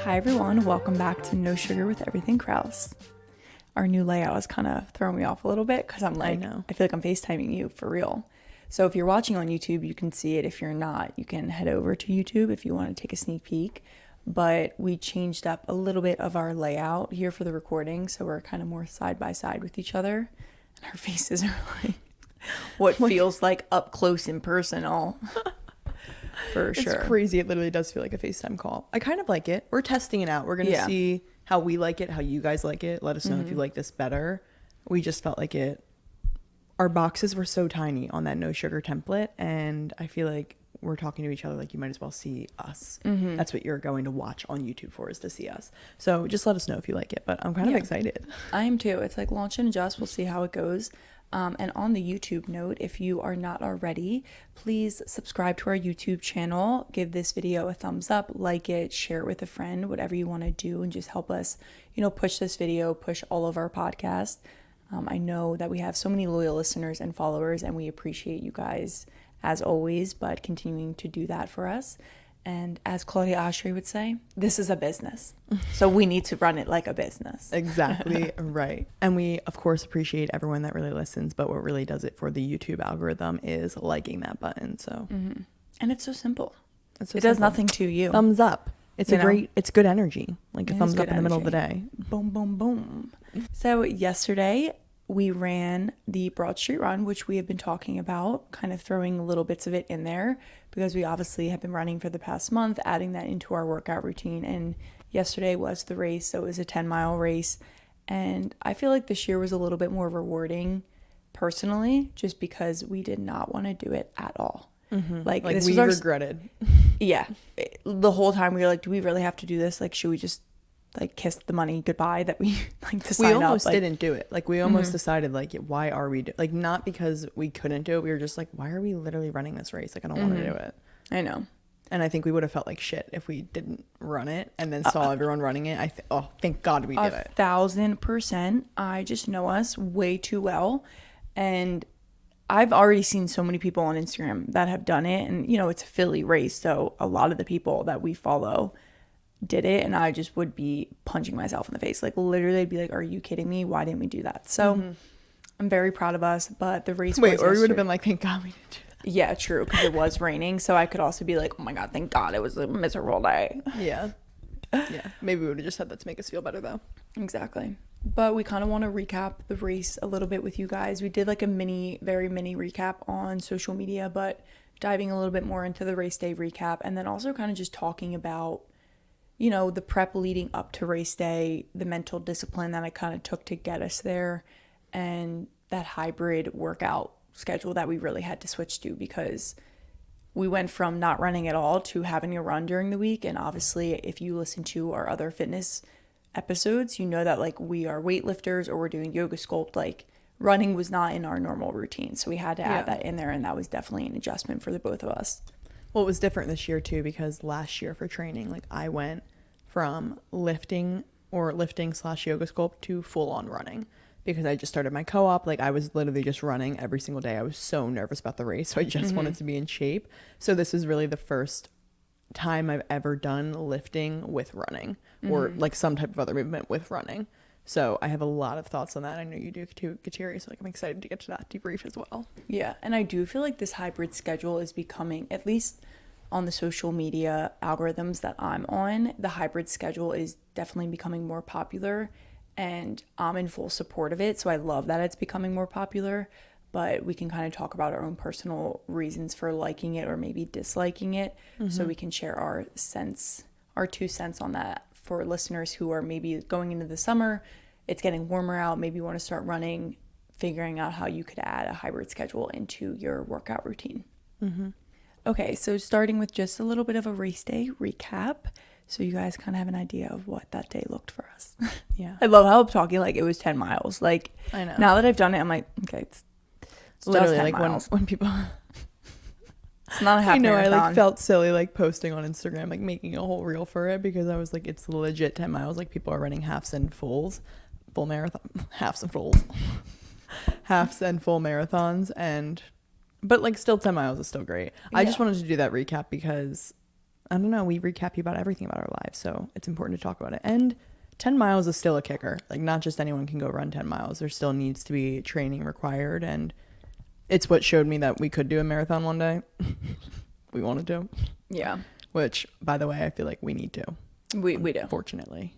Hi everyone, welcome back to No Sugar with Everything Krause. Our new layout is kind of throwing me off a little bit because I feel like I'm FaceTiming you for real. So if you're watching on YouTube, you can see it. If you're not, you can head over to YouTube if you want to take a sneak peek. But we changed up a little bit of our layout here for the recording, so we're kind of more side by side with each other. And our faces are like what feels like up close and personal. For sure. It's crazy. It literally does feel like a FaceTime call. I kind of like it. We're testing it out. We're going to see how we like it, how you guys like it. Let us know if you like this better. We just felt like it. Our boxes were so tiny on that no sugar template. And I feel like we're talking to each other like you might as well see us. That's what you're going to watch on YouTube for, is to see us. So just let us know if you like it. But I'm kind of excited. I am too. It's like launch and adjust. We'll see how it goes. And on the YouTube note, if you are not already, please subscribe to our YouTube channel, give this video a thumbs up, like it, share it with a friend, whatever you want to do, and just help us, push this video, push all of our podcasts. I know that we have so many loyal listeners and followers, and we appreciate you guys as always, but continuing to do that for us. And as Claudia Oshry would say, this is a business. So we need to run it like a business. Exactly right. And we, of course, appreciate everyone that really listens. But what really does it for the YouTube algorithm is liking that button. So, And it's so simple. It does nothing to you. Thumbs up. It's it's good energy. Like a thumbs up in the middle of the day. Boom, boom, boom. So yesterday we ran the Broad Street Run, which we have been talking about, kind of throwing little bits of it in there because we obviously have been running for the past month, adding that into our workout routine. And yesterday was the race, so it was a 10-mile race. And I feel like this year was a little bit more rewarding personally, just because we did not want to do it at all. Like this we regretted. Yeah. The whole time we were like, do we really have to do this? Like, should we just kiss the money goodbye that we to sign up? We almost didn't do it. Like we almost decided why are we not because we couldn't do it. We were just like, why are we literally running this race? Like I don't want to do it. I know. And I think we would have felt like shit if we didn't run it and then saw everyone running it. Thank God we did it. 1,000%. I just know us way too well. And I've already seen so many people on Instagram that have done it. And, it's a Philly race. So a lot of the people that we follow did it, and I just would be punching myself in the face. Like literally I'd be like, are you kidding me? Why didn't we do that? So I'm very proud of us, but the race or we would have been like, thank God we didn't do that. Yeah, true, because it was raining, so I could also be like, oh my God, thank God it was a miserable day. Yeah maybe we would have just had that to make us feel better though. Exactly. But we kind of want to recap the race a little bit with you guys. We did like a very mini recap on social media, but diving a little bit more into the race day recap, and then also kind of just talking about the prep leading up to race day, the mental discipline that I kind of took to get us there, and that hybrid workout schedule that we really had to switch to because we went from not running at all to having a run during the week. And obviously, if you listen to our other fitness episodes, you know that we are weightlifters or we're doing yoga sculpt. Running was not in our normal routine. So we had to add that in there, and that was definitely an adjustment for the both of us. Well, it was different this year too because last year for training, I went from lifting / yoga sculpt to full on running because I just started my co-op. I was literally just running every single day. I was so nervous about the race, so I just wanted to be in shape. So this is really the first time I've ever done lifting with running or some type of other movement with running. So I have a lot of thoughts on that. I know you do too, Kateri, so I'm excited to get to that debrief as well. Yeah, and I do feel like this hybrid schedule is becoming, at least on the social media algorithms that I'm on, the hybrid schedule is definitely becoming more popular, and I'm in full support of it. So I love that it's becoming more popular, but we can kind of talk about our own personal reasons for liking it or maybe disliking it, so we can share our 2 cents on that for listeners who are maybe going into the summer, it's getting warmer out, maybe want to start running, figuring out how you could add a hybrid schedule into your workout routine. Okay, so starting with just a little bit of a race day recap, so you guys kind of have an idea of what that day looked for us. Yeah. I love how I'm talking it was 10 miles. I know. Now that I've done it, I'm like, okay, it's literally just 10 miles. when people... It's not a half marathon. I felt silly posting on Instagram, making a whole reel for it because I was like, it's legit 10 miles. People are running halves and fulls, full marathon, halves and fulls, halves and full marathons. But still 10 miles is still great. Yeah. I just wanted to do that recap because I don't know, we recap you about everything about our lives, so it's important to talk about it. And 10 miles is still a kicker. Like, not just anyone can go run 10 miles. There still needs to be training required, and it's what showed me that we could do a marathon one day. We wanted to. Yeah. Which, by the way, I feel like we need to. We do. Fortunately.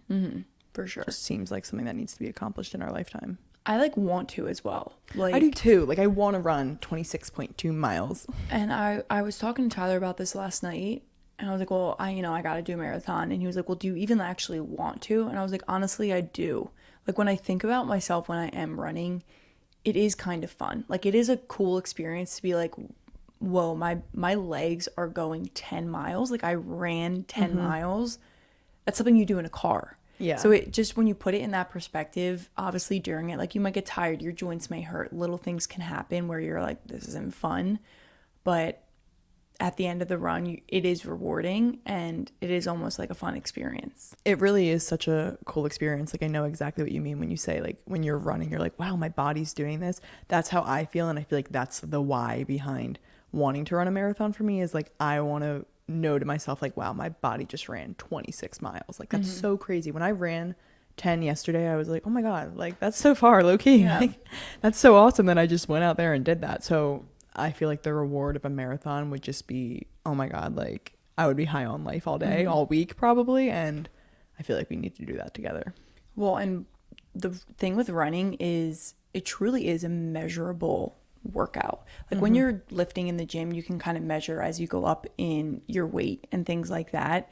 For sure. Just seems like something that needs to be accomplished in our lifetime. I like want to as well. Like I do too. Like I want to run 26.2 miles. And I was talking to Tyler about this last night, and I was like, well, I got to do a marathon. And he was like, well, do you even actually want to? And I was like, honestly, I do. Like when I think about myself when I am running, it is kind of fun. Like it is a cool experience to be like, whoa, my legs are going 10 miles. Like I ran 10 miles. That's something you do in a car. Yeah. So it just, when you put it in that perspective, obviously during it, like you might get tired, your joints may hurt, little things can happen where you're like, this isn't fun. But at the end of the run, it is rewarding, and it is almost like a fun experience. It really is such a cool experience. Like I know exactly what you mean when you say like when you're running, you're like, wow, my body's doing this. That's how I feel. And I feel like that's the why behind wanting to run a marathon for me, is like I want to know to myself like, wow, my body just ran 26 miles. Like that's so crazy. When I ran 10 yesterday, I was like, oh my god, like that's so far, low key. Yeah. Like that's so awesome that I just went out there and did that. So I feel like the reward of a marathon would just be, oh my god, like I would be high on life all day, all week probably. And I feel like we need to do that together. Well, and the thing with running is it truly is a measurable workout. Like when you're lifting in the gym, you can kind of measure as you go up in your weight and things like that.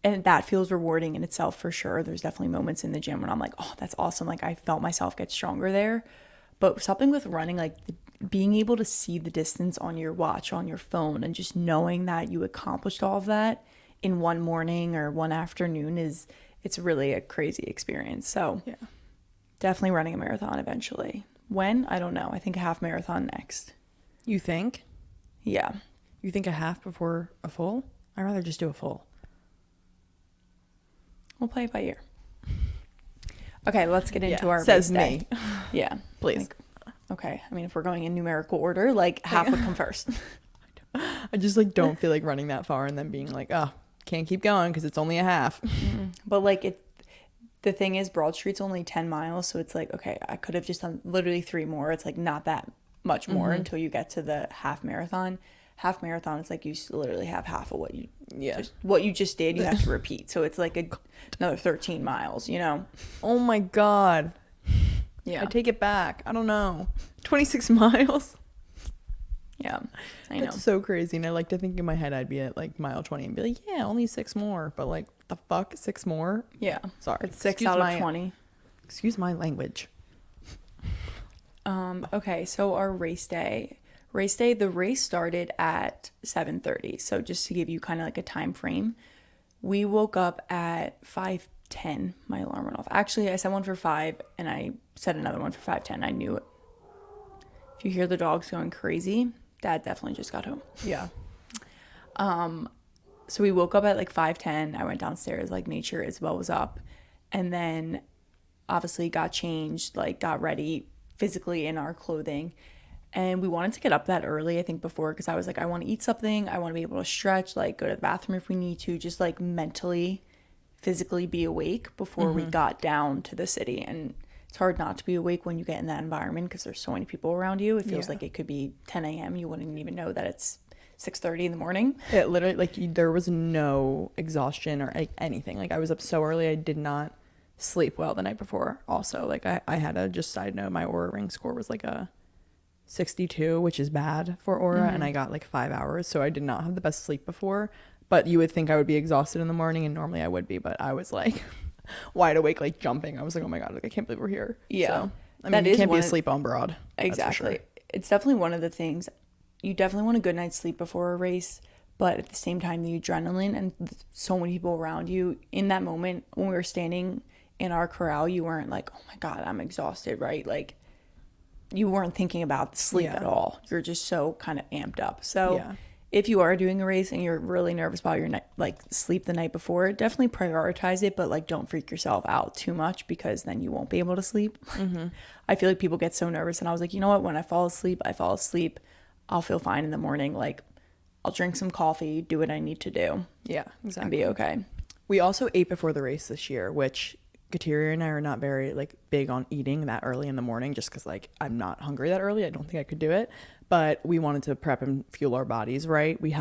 And that feels rewarding in itself for sure. There's definitely moments in the gym when I'm like, oh, that's awesome. Like I felt myself get stronger there. But something with running, like being able to see the distance on your watch, on your phone, and just knowing that you accomplished all of that in one morning or one afternoon it's really a crazy experience. So Yeah. definitely running a marathon eventually. When? I don't know. I think a half marathon next. You think? Yeah. You think a half before a full? I'd rather just do a full. We'll play it by ear. Okay, let's get into our says race day. me. Yeah. Please. Like, okay. I mean, if we're going in numerical order, like half would come first. I just like don't feel like running that far and then being like, oh, can't keep going because it's only a half. But like the thing is, Broad Street's only 10 miles, so it's like, okay, I could have just done literally 3 more. It's like not that much more until you get to the half marathon. Half marathon, it's like you literally have half of what you just did. You have to repeat, so it's like another 13 miles. You know? Oh my god. Yeah. I take it back. I don't know. 26 miles. Yeah, I know. That's so crazy. And I like to think in my head I'd be at like mile 20 and be like, yeah, only 6 more. But like, the fuck, 6 more? Yeah. Sorry. It's 6 out of 20. Excuse my language. Okay, so our race day, the race started at 7:30. So just to give you kind of like a time frame, we woke up at 5:10. My alarm went off. Actually, I set one for 5 and I set another one for 5:10. I knew it. If you hear the dogs going crazy, Dad definitely just got home. Yeah. So we woke up at like 5:10. I went downstairs, like made sure Isabel was up, and then obviously got changed, like got ready physically in our clothing. And we wanted to get up that early, I think, before, because I was like, I want to eat something. I want to be able to stretch, like go to the bathroom if we need to, just like mentally, physically be awake before we got down to the city. And it's hard not to be awake when you get in that environment because there's so many people around you. It feels like it could be 10 a.m. You wouldn't even know that it's 6:30 in the morning. It literally, like, there was no exhaustion or like anything. Like, I was up so early, I did not sleep well the night before. Also, like, I had a, just side note, my Aura Ring score was like a 62, which is bad for Aura, and I got like 5 hours, so I did not have the best sleep before. But you would think I would be exhausted in the morning, and normally I would be, but I was like wide awake, like jumping. I was like, oh my god, like I can't believe we're here. Yeah. So, I mean, you can't be asleep on Broad. Exactly. It's definitely one of the things. You definitely want a good night's sleep before a race, but at the same time, the adrenaline and so many people around you in that moment when we were standing in our corral, you weren't like, oh my god, I'm exhausted, right? Like, you weren't thinking about sleep at all. You're just so kind of amped up. So if you are doing a race and you're really nervous about your night, like sleep the night before, definitely prioritize it, but like don't freak yourself out too much because then you won't be able to sleep. I feel like people get so nervous, and I was like, you know what? When I fall asleep, I'll feel fine in the morning. Like, I'll drink some coffee, do what I need to do, Yeah, and exactly. be okay. We also ate before the race this year, which Kateria and I are not very like big on eating that early in the morning just because like I'm not hungry that early. I don't think I could do it. But we wanted to prep and fuel our bodies, right? We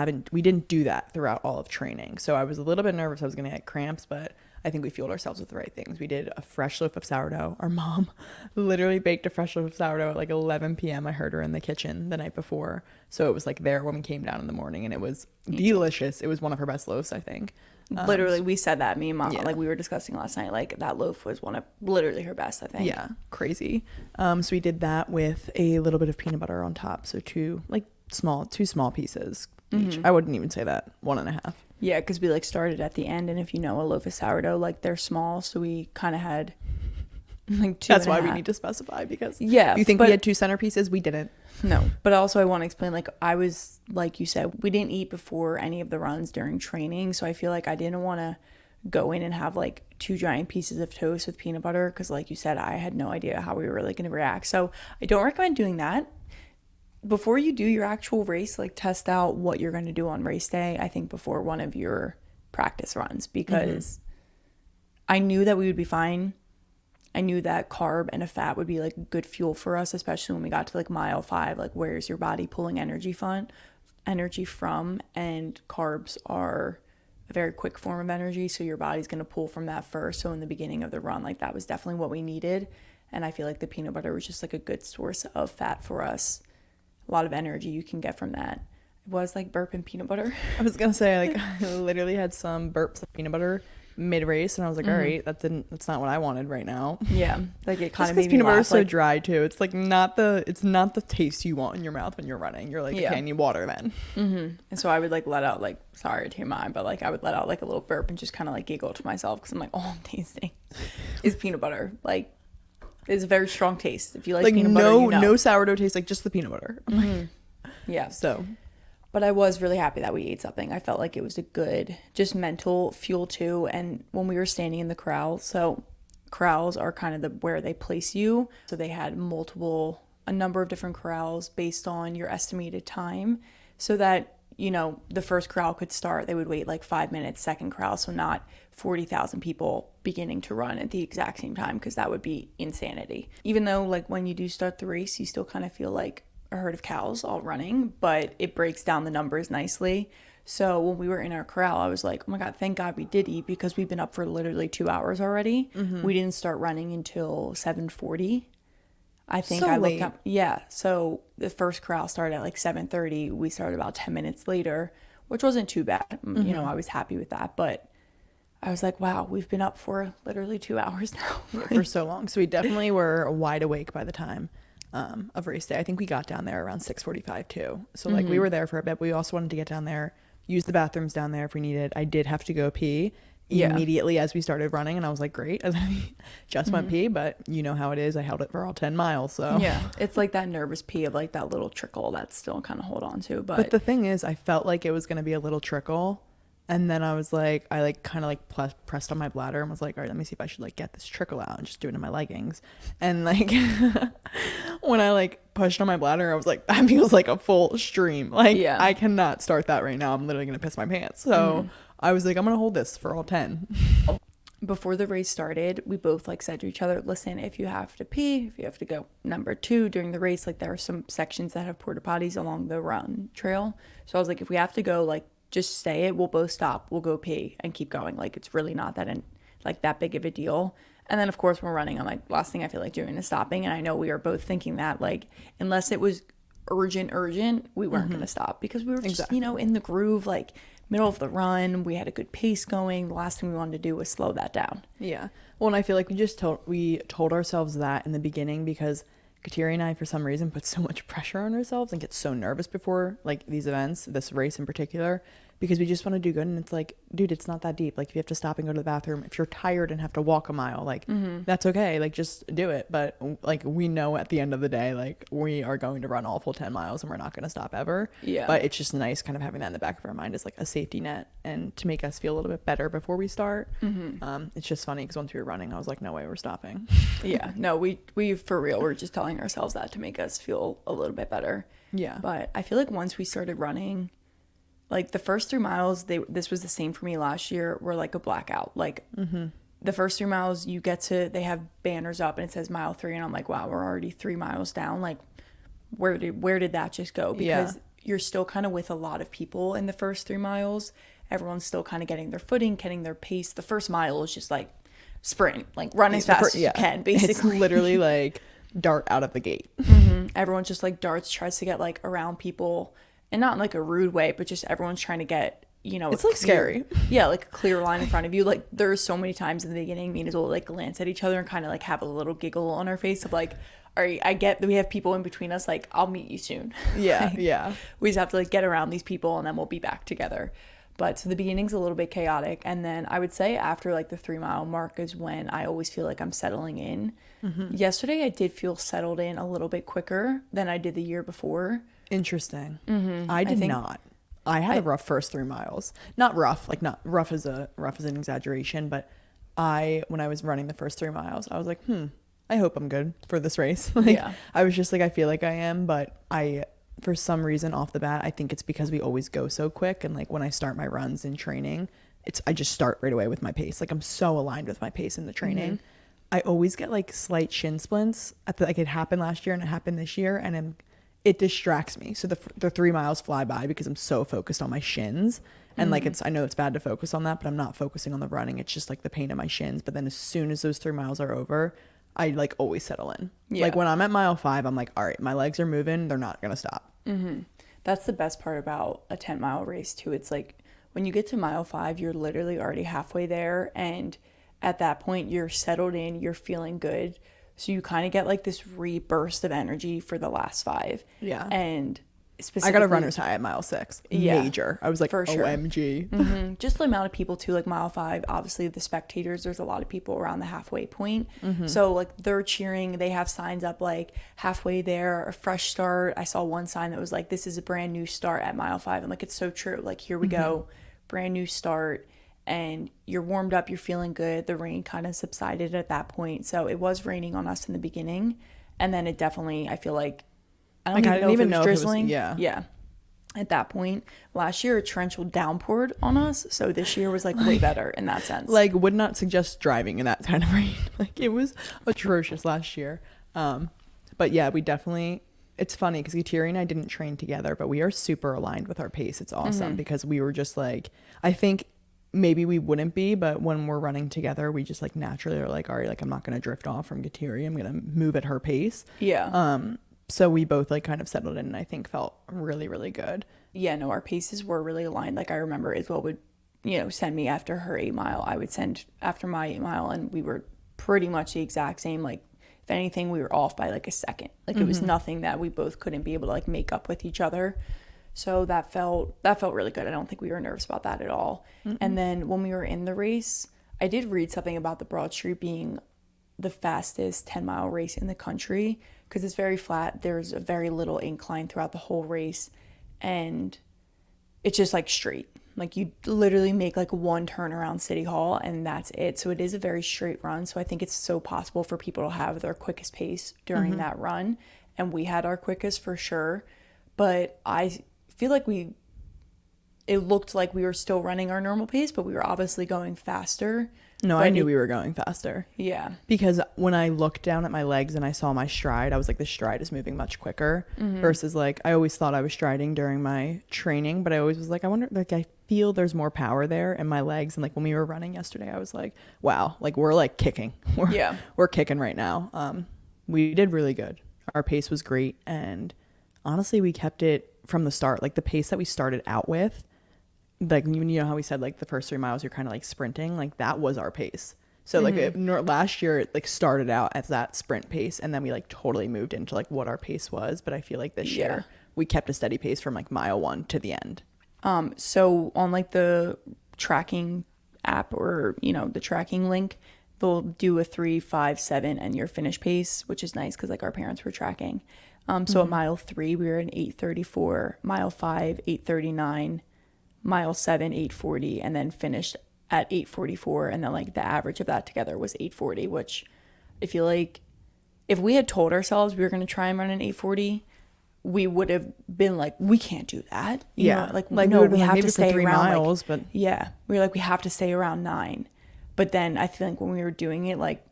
didn't do that throughout all of training. So I was a little bit nervous I was gonna get cramps, but I think we fueled ourselves with the right things. We did a fresh loaf of sourdough. Our mom literally baked a fresh loaf of sourdough at like 11 p.m. I heard her in the kitchen the night before. So it was like there when we came down in the morning, and it was delicious. It was one of her best loaves, I think. Literally, we said that, me and mom, Yeah. like we were discussing last night, like that loaf was one of literally her best, I think. Yeah, crazy. So we did that with a little bit of peanut butter on top. So two small pieces each. I wouldn't even say that, 1.5. Yeah, because we like started at the end, and if you know a loaf of sourdough, like they're small, so we kind of had like two. That's and a why we half. need to specify, because Yeah, you think but we had two centerpieces? We didn't. no, but also I want to explain, like I was, like you said, we didn't eat before any of the runs during training, so I feel like I didn't want to go in and have like two giant pieces of toast with peanut butter, because like you said, I had no idea how we were really going to react. So I don't recommend doing that. Before you do your actual race, like test out what you're going to do on race day, I think before one of your practice runs, because I knew that we would be fine. I knew that carb and a fat would be like good fuel for us, especially when we got to like mile 5. Like, where's your body pulling energy from? And carbs are a very quick form of energy, so your body's going to pull from that first. So in the beginning of the run, like that was definitely what we needed, and I feel like the peanut butter was just like a good source of fat for us. A lot of energy you can get from that. It was like burping peanut butter. I was gonna say, like, I literally had some burps of peanut butter mid-race, and I was like, all right, that's not what I wanted right now. Yeah, like it kind Just of because made me peanut butter laugh. is so Like, dry too. It's like not the taste you want in your mouth when you're running. You're like, Yeah. okay, I need water then. and so I would like let out, like, sorry to your mind, but like I would let out like a little burp and just kind of like giggle to myself, because I'm like, all I'm tasting is peanut butter. Like, it's a very strong taste. If you like peanut butter, you know. no sourdough taste, like just the peanut butter. Yeah. So But I was really happy that we ate something. I felt like it was a good, just mental fuel too. And when we were standing in the corral, so corrals are kind of where they place you. So they had a number of different corrals based on your estimated time, so that, you know, the first corral could start. They would wait like 5 minutes, second corral. So not 40,000 people beginning to run at the exact same time, because that would be insanity. Even though like when you do start the race, you still kind of feel like a herd of cows all running, but it breaks down the numbers nicely. So when we were in our corral, I was like, oh my God, thank God we did eat, because we've been up for literally 2 hours already. We didn't start running until 7:40. I think So I looked late. up. Yeah. So the first corral started at like 7:30. We started about 10 minutes later, which wasn't too bad. You know, I was happy with that, but I was like, wow, we've been up for literally 2 hours now. for so long. So we definitely were wide awake by the time of race day. I think we got down there around 6:45 too. So like we were there for a bit. But we also wanted to get down there, use the bathrooms down there if we needed. I did have to go pee immediately as we started running, and I was like, great. And then we just went pee, but you know how it is. I held it for all 10 miles. So Yeah, it's like that nervous pee of like that little trickle that's still kind of hold on to. But the thing is, I felt like it was going to be a little trickle. And then I was like, I like kind of like pressed on my bladder and was like, all right, let me see if I should like get this trickle out and just do it in my leggings. And like when I like pushed on my bladder, I was like, that feels like a full stream. Like, Yeah. I cannot start that right now. I'm literally going to piss my pants. So I was like, I'm going to hold this for all 10. before the race started, we both like said to each other, listen, if you have to pee, if you have to go number 2 during the race, like there are some sections that have porta potties along the run trail. So I was like, if we have to go, like just say it, we'll both stop, we'll go pee and keep going. Like it's really not that big of a deal. And then of course we're running, I'm like, last thing I feel like doing is stopping. And I know we are both thinking that, like, unless it was urgent, we weren't going to stop, because we were just, Exactly. in the groove, like middle of the run. We had a good pace going. The last thing we wanted to do was slow that down. Yeah. Well, and I feel like we told ourselves that in the beginning, because Kateri and I, for some reason, put so much pressure on ourselves and get so nervous before like these events, this race in particular, because we just want to do good. And it's like, dude, it's not that deep. Like if you have to stop and go to the bathroom, if you're tired and have to walk a mile, like that's okay. Like just do it. But like we know at the end of the day, like we are going to run all full 10 miles and we're not going to stop ever. Yeah. But it's just nice kind of having that in the back of our mind as like a safety net and to make us feel a little bit better before we start. It's just funny because once we were running, I was like, no way, we're stopping. Yeah, no, we for real, we're just telling ourselves that to make us feel a little bit better. Yeah. But I feel like once we started running, Like the first 3 miles, this was the same for me last year, were like a blackout. Like the first 3 miles, they have banners up and it says mile 3, and I'm like, wow, we're already 3 miles down. Like where did that just go? Yeah. Because you're still kind of with a lot of people in the first 3 miles. Everyone's still kind of getting their footing, getting their pace. The first mile is just like sprint, like run as fast as you can, basically. It's literally like dart out of the gate. Everyone just like darts, tries to get like around people, and not in like a rude way, but just everyone's trying to get, It's like scary. Yeah, like a clear line in front of you. Like there's so many times in the beginning, me and Izzo will like glance at each other and kind of like have a little giggle on our face of like, all right, I get that we have people in between us, like I'll meet you soon. Yeah, Like, yeah. we just have to like get around these people and then we'll be back together. But so the beginning's a little bit chaotic, and then I would say after like the 3 mile mark is when I always feel like I'm settling in. Yesterday I did feel settled in a little bit quicker than I did the year before. Interesting. I did think- not. I had a rough first 3 miles. Not rough, like not rough is an exaggeration, but when I was running the first 3 miles, I was like, I hope I'm good for this race. Like, Yeah. I was just like, I feel like I am, but for some reason off the bat, I think it's because we always go so quick. And like when I start my runs in training, I just start right away with my pace. Like I'm so aligned with my pace in the training. I always get like slight shin splints like it happened last year and it happened this year. And it distracts me. So the 3 miles fly by because I'm so focused on my shins. And like I know it's bad to focus on that, but I'm not focusing on the running. It's just like the pain in my shins. But then as soon as those 3 miles are over, I like always settle in. Yeah. Like when I'm at mile 5, I'm like, all right, my legs are moving. They're not going to stop. That's the best part about a 10-mile race too. It's like when you get to mile 5, you're literally already halfway there, and at that point you're settled in, you're feeling good. So you kind of get like this reburst of energy for the last 5. Yeah. And I specifically, got a runner's high at mile 6. Yeah, Major. I was like, for sure. OMG. Just the amount of people too, like mile 5, obviously the spectators, there's a lot of people around the halfway point. So like they're cheering, they have signs up like halfway there, a fresh start. I saw one sign that was like, this is a brand new start at mile 5. I'm like, it's so true. Like, here we go, brand new start. And you're warmed up, you're feeling good. The rain kind of subsided at that point. So it was raining on us in the beginning. And then it definitely, I feel like, I didn't even know if it was drizzling. Yeah. At that point, last year a torrential downpoured on us. So this year was like way better in that sense. Like, would not suggest driving in that kind of rain. Like, it was atrocious last year. But yeah, we definitely, it's funny because Kateri and I didn't train together, but we are super aligned with our pace. It's awesome because we were just like, I think maybe we wouldn't be, but when we're running together, we just like naturally are like, all right, like I'm not going to drift off from Kateri. I'm going to move at her pace. Yeah. So we both like kind of settled in and I think felt really, really good. Yeah, no, our paces were really aligned. Like I remember Isabel would, send me after her 8 mile. I would send after my 8 mile, and we were pretty much the exact same. Like if anything, we were off by like a second. Like it was nothing that we both couldn't be able to like make up with each other. So that felt really good. I don't think we were nervous about that at all. And then when we were in the race, I did read something about the Broad Street being the fastest 10-mile race in the country because it's very flat. There's a very little incline throughout the whole race, and it's just like straight. Like you literally make like one turn around City Hall and that's it. So it is a very straight run. So I think it's so possible for people to have their quickest pace during that run. And we had our quickest for sure. But I feel like it looked like we were still running our normal pace, but we were obviously going faster. No, But I knew we were going faster. Yeah. Because when I looked down at my legs and I saw my stride, I was like, the stride is moving much quicker versus like, I always thought I was striding during my training, but I always was like, I wonder, like, I feel there's more power there in my legs. And like when we were running yesterday, I was like, wow, like we're like kicking. We're kicking right now. We did really good. Our pace was great. And honestly, we kept it from the start. Like the pace that we started out with, like, you know how we said like the first 3 miles you're kind of like sprinting, like that was our pace. So like last year it like started out as that sprint pace, and then we like totally moved into like what our pace was. But I feel like this year we kept a steady pace from like mile 1 to the end. So on like the tracking app or the tracking link, they'll do a 3, 5, 7 and your finish pace, which is nice because like our parents were tracking. So at mile 3 we were in 8:34, mile 5 8:39, mile 7 8:40, and then finished at 8:44, and then like the average of that together was 8:40, which I feel like if we had told ourselves we were going to try and run an 8:40, we would have been like, we can't do that. You Yeah. know, like Like, no, we would've we been like, have maybe to for stay 3 around miles, like, but yeah, we were like, we have to stay around 9. But then I feel like when we were doing it, like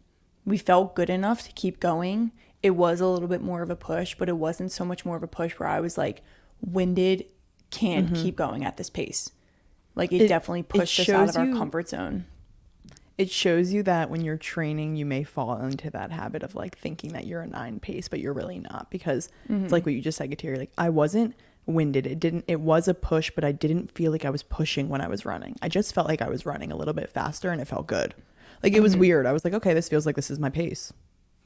we felt good enough to keep going. It was a little bit more of a push, but it wasn't so much more of a push where I was like winded, can't keep going at this pace. Like it definitely pushed us out of our comfort zone. It shows you that when you're training, you may fall into that habit of like thinking that you're a 9 pace, but you're really not, because it's like what you just said, Kateri. Like, I wasn't winded. It was a push, but I didn't feel like I was pushing when I was running. I just felt like I was running a little bit faster and it felt good. Like, it was weird. I was like, okay, this feels like this is my pace.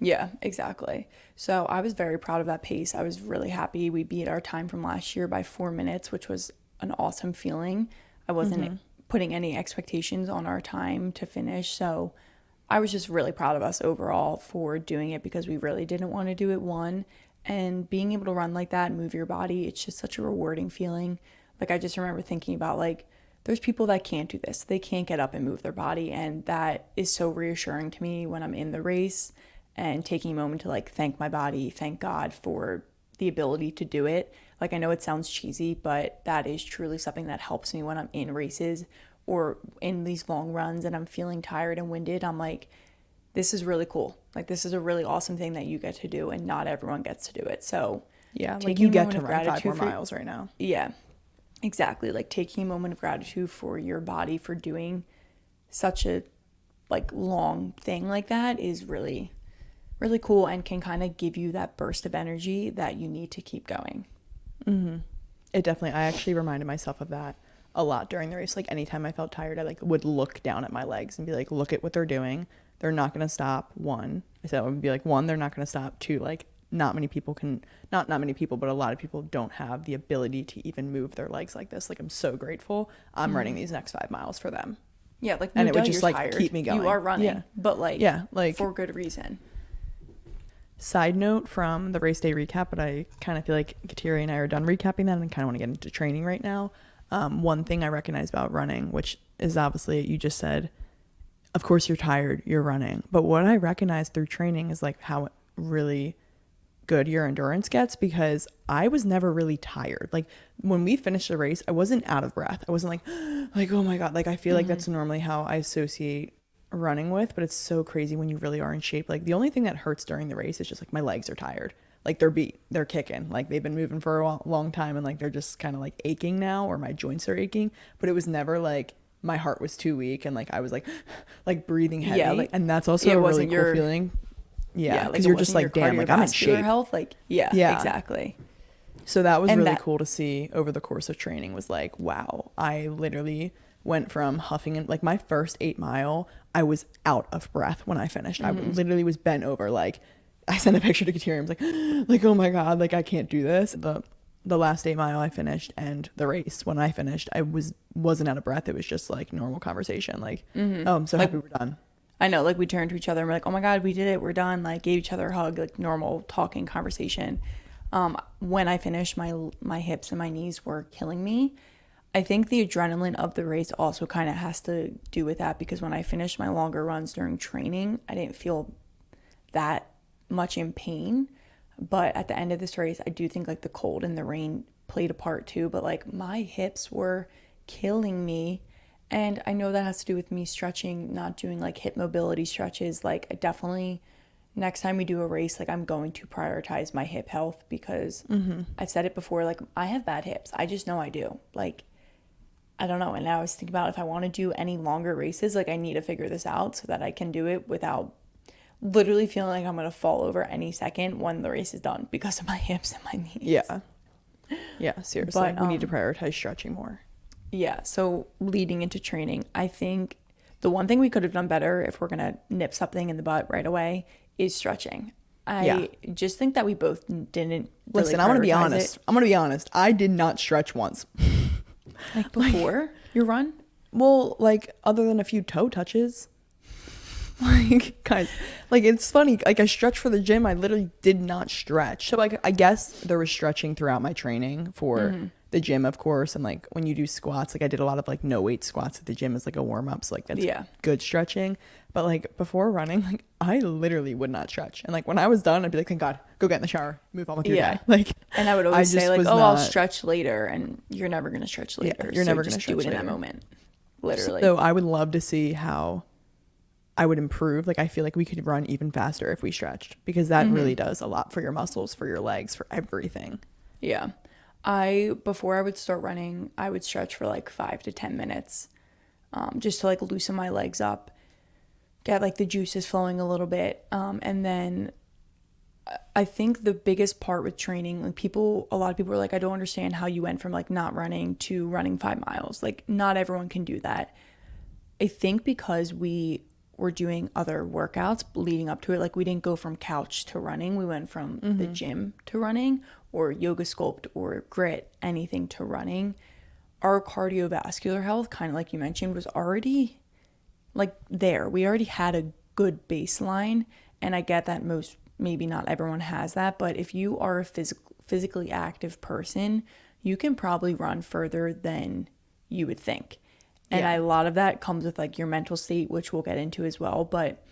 Yeah, exactly. So I was very proud of that pace. I was really happy. We beat our time from last year by 4 minutes, which was an awesome feeling. I wasn't putting any expectations on our time to finish. So I was just really proud of us overall for doing it, because we really didn't want to do it one. And being able to run like that and move your body, it's just such a rewarding feeling. Like, I just remember thinking about, like, there's people that can't do this. They can't get up and move their body. And that is so reassuring to me when I'm in the race, and taking a moment to like thank my body, thank God for the ability to do it. Like, I know it sounds cheesy, but that is truly something that helps me when I'm in races or in these long runs and I'm feeling tired and winded. I'm like, this is really cool. Like, this is a really awesome thing that you get to do, and not everyone gets to do it. So yeah, like you get to run 5 more miles right now. Yeah, exactly. Like, taking a moment of gratitude for your body for doing such a like long thing like that is really, really cool, and can kind of give you that burst of energy that you need to keep going. It definitely, I actually reminded myself of that a lot during the race. Like, anytime I felt tired, I like would look down at my legs and be like, look at what they're doing. They're not going to stop. I said I would be like, 1, they're not going to stop. 2, like, not many people, but a lot of people don't have the ability to even move their legs like this. Like, I'm so grateful. I'm running these next 5 miles for them. Yeah, like, and it would just you're like tired. keep me going. You are running, but like for good reason. Side note from the race day recap, but I kind of feel like Kateri and I are done recapping that, and I kind of want to get into training right now. One thing I recognize about running, which is obviously, you just said, of course you're tired, you're running. But what I recognize through training is like how really good your endurance gets, because I was never really tired. Like, when we finished the race, I wasn't out of breath. I wasn't like, oh my God. Like, I feel like that's normally how I associate running with, but it's so crazy when you really are in shape. Like, the only thing that hurts during the race is just like my legs are tired. Like, they're kicking, like they've been moving for a long time, and like they're just kind of like aching now, or my joints are aching. But it was never like my heart was too weak and like I was like like breathing heavy. Yeah, like, and that's also a really cool feeling. Yeah, because you're just like, damn, like I'm in shape. Health, like yeah, exactly. So that was really cool to see over the course of training. Was like, wow, I literally went from huffing and like my first 8 mile, I was out of breath when I finished. I literally was bent over. Like, I sent a picture to Kateri. I was like, oh my God, like I can't do this. The last 8 mile I finished, and the race when I finished, I wasn't out of breath. It was just like normal conversation. Like, oh, I'm so happy we're done. I know, like we turned to each other and we're like, oh my God, we did it, we're done. Like, gave each other a hug, like normal talking conversation. When I finished, my hips and my knees were killing me. I think the adrenaline of the race also kind of has to do with that, because when I finished my longer runs during training, I didn't feel that much in pain. But at the end of this race, I do think like the cold and the rain played a part too. But like, my hips were killing me. And I know that has to do with me stretching, not doing like hip mobility stretches. Like, I definitely, next time we do a race, like I'm going to prioritize my hip health, because I've said it before, like I have bad hips. I just know I do. Like, I don't know. And I was thinking about, if I want to do any longer races, like I need to figure this out so that I can do it without literally feeling like I'm going to fall over any second when the race is done because of my hips and my knees. Yeah. Yeah, seriously. But, we need to prioritize stretching more. Yeah. So leading into training, I think the one thing we could have done better, if we're going to nip something in the butt right away, is stretching. I just think that we both didn't really Listen, I'm going to be honest. I did not stretch once. Like before your run? Well, like other than a few toe touches. Like, guys, like it's funny. Like, I stretched for the gym. I literally did not stretch. So like, I guess there was stretching throughout my training for the gym, of course. And like when you do squats, like I did a lot of like no weight squats at the gym as like a warm up. So like that's good stretching. But like before running, like I literally would not stretch. And like when I was done, I'd be like, thank God, go get in the shower, move on with your day. Like, and I would always say like, oh, I'll stretch later. And you're never going to stretch later. You're never going to do it in that moment. Literally. So I would love to see how I would improve. Like I feel like we could run even faster if we stretched, because that really does a lot for your muscles, for your legs, for everything. Yeah. Before I would start running, I would stretch for like 5 to 10 minutes, just to like loosen my legs up, get like the juices flowing a little bit. And then I think the biggest part with training, like a lot of people are like, I don't understand how you went from like not running to running 5 miles. Like not everyone can do that. I think because we were doing other workouts leading up to it, like we didn't go from couch to running. We went from the gym to running, or yoga sculpt or grit, anything to running. Our cardiovascular health, kind of like you mentioned, was already like there. We already had a good baseline, and I get that maybe not everyone has that, but if you are a physically active person, you can probably run further than you would think. And a lot of that comes with like your mental state, which we'll get into as well. But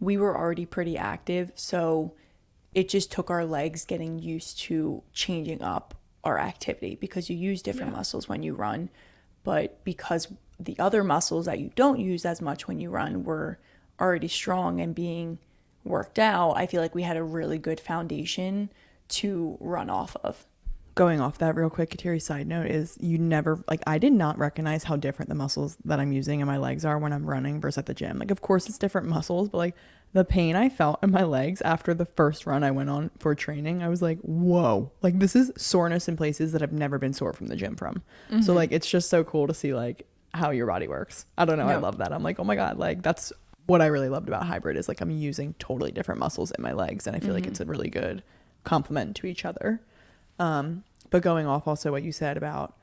we were already pretty active, so it just took our legs getting used to changing up our activity, because you use different muscles when you run. But because the other muscles that you don't use as much when you run were already strong and being worked out, I feel like we had a really good foundation to run off of. Going off that real quick, Kateri, side note is I did not recognize how different the muscles that I'm using in my legs are when I'm running versus at the gym. Like, of course it's different muscles, but like the pain I felt in my legs after the first run I went on for training, I was like, whoa, like this is soreness in places that I've never been sore from the gym from. So like, it's just so cool to see like how your body works. I don't know. I love that. I'm like, oh my God, like that's what I really loved about hybrid, is like I'm using totally different muscles in my legs, and I feel like it's a really good complement to each other. But going off also what you said about,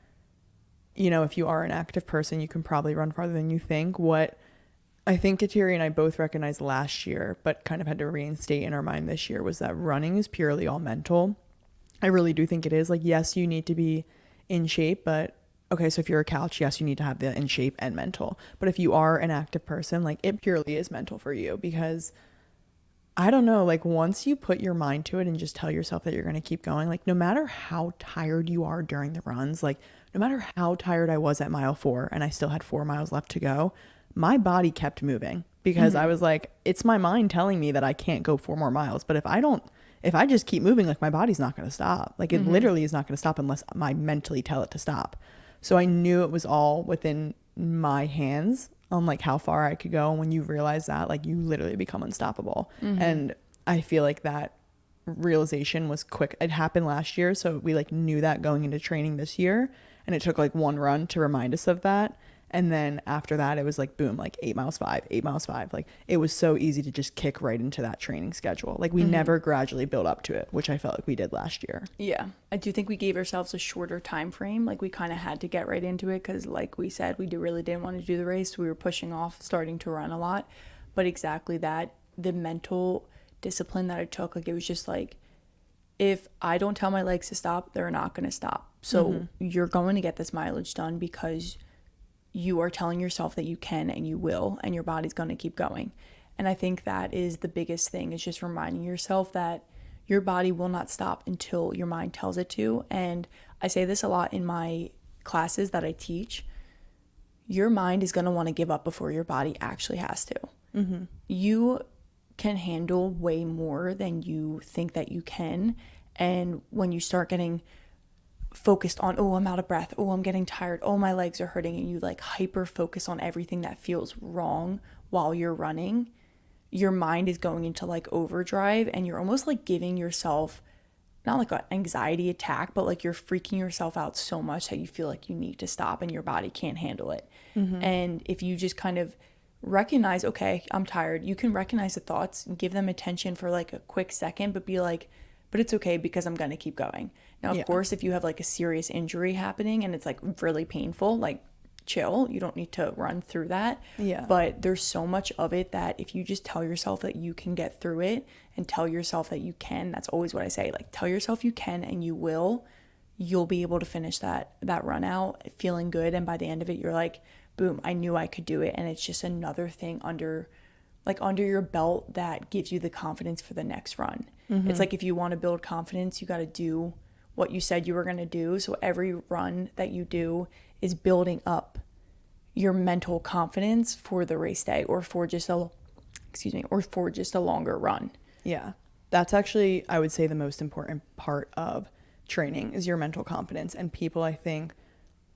if you are an active person, you can probably run farther than you think. What I think Kateri and I both recognized last year, but kind of had to reinstate in our mind this year, was that running is purely all mental. I really do think it is. Like, yes, you need to be in shape, but okay, so if you're a couch, yes, you need to have the in shape and mental. But if you are an active person, like it purely is mental for you, because I don't know, like once you put your mind to it and just tell yourself that you're going to keep going, like no matter how tired you are during the runs, like no matter how tired I was at mile 4 and I still had 4 miles left to go, my body kept moving, because I was like, it's my mind telling me that I can't go 4 more miles. But if I just keep moving, like my body's not going to stop. Like it literally is not going to stop unless I mentally tell it to stop. So I knew it was all within my hands on like how far I could go. And when you realize that, like you literally become unstoppable. And I feel like that realization was quick. It happened last year, so we like knew that going into training this year, and it took like one run to remind us of that. And then after that, it was like boom, like 8 miles 5, 8 miles 5. Like it was so easy to just kick right into that training schedule. Like we never gradually built up to it, which I felt like we did last year. Yeah, I do think we gave ourselves a shorter time frame. Like we kind of had to get right into it, because like we said, we really didn't want to do the race. We were pushing off starting to run a lot. But exactly that, the mental discipline that it took, like it was just like, if I don't tell my legs to stop, they're not going to stop. So you're going to get this mileage done because you are telling yourself that you can and you will, and your body's going to keep going. And I think that is the biggest thing, is just reminding yourself that your body will not stop until your mind tells it to. And I say this a lot in my classes that I teach. Your mind is going to want to give up before your body actually has to. You can handle way more than you think that you can. And when you start getting focused on, oh, I'm out of breath, oh, I'm getting tired, oh, my legs are hurting, and you like hyper focus on everything that feels wrong while you're running, your mind is going into like overdrive, and you're almost like giving yourself not like an anxiety attack, but like you're freaking yourself out so much that you feel like you need to stop and your body can't handle it. And if you just kind of recognize, okay, I'm tired, you can recognize the thoughts, give them attention for like a quick second, but be like, but it's okay because I'm going to keep going. Now, of course, if you have like a serious injury happening and it's like really painful, like chill, you don't need to run through that. But there's so much of it that if you just tell yourself that you can get through it and tell yourself that you can, that's always what I say, like tell yourself you can and you will, you'll be able to finish that run out feeling good, and by the end of it you're like, boom, I knew I could do it. And it's just another thing under your belt that gives you the confidence for the next run. It's like, if you want to build confidence, you got to do what you said you were going to do. So every run that you do is building up your mental confidence for the race day, or for just a longer run. Yeah. That's actually, I would say, the most important part of training is your mental confidence. And people, I think,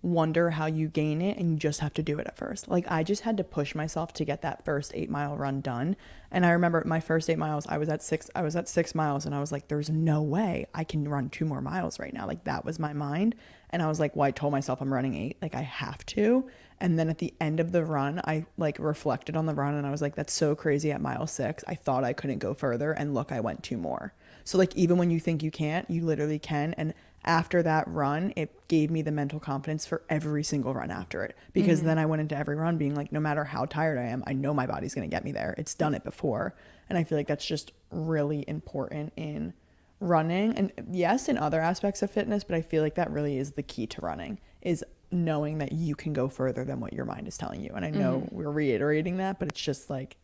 wonder how you gain it, and you just have to do it at first. Like, I just had to push myself to get that first 8-mile run done. And I remember my first 8 miles, I was at 6 miles, and I was like, there's no way I can run 2 more miles right now. Like, that was my mind. And I was like, well, I told myself I'm running 8, like I have to. And then at the end of the run, I like reflected on the run, and I was like, that's so crazy. At mile 6, I thought I couldn't go further, and look, I went 2 more. So like, even when you think you can't, you literally can. And after that run, it gave me the mental confidence for every single run after it, because then I went into every run being like, no matter how tired I am, I know my body's going to get me there. It's done it before. And I feel like that's just really important in running, and yes, in other aspects of fitness, but I feel like that really is the key to running, is knowing that you can go further than what your mind is telling you. And I know we're reiterating that, but it's just like